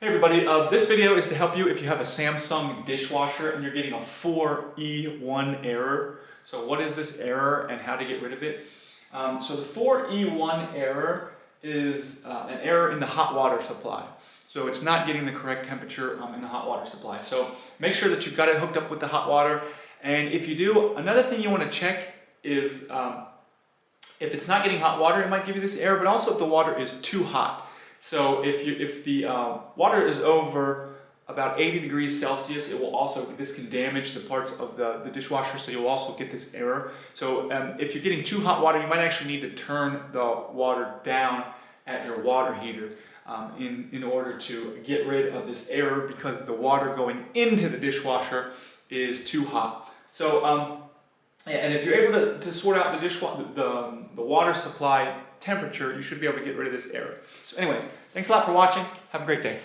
Hey everybody, this video is to help you if you have a Samsung dishwasher and you're getting a 4E1 error. So what is this error and how to get rid of it? So the 4E1 error is an error in the hot water supply. So it's not getting the correct temperature in the hot water supply. So make sure that you've got it hooked up with the hot water. And if you do, another thing you want to check is if it's not getting hot water, it might give you this error, but also if the water is too hot. So if the water is over about 80 degrees Celsius, this can damage the parts of the dishwasher, so you'll also get this error. So if you're getting too hot water, you might actually need to turn the water down at your water heater in order to get rid of this error, because the water going into the dishwasher is too hot. So and if you're able to sort out the water supply temperature, you should be able to get rid of this error. So anyways, thanks a lot for watching. Have a great day.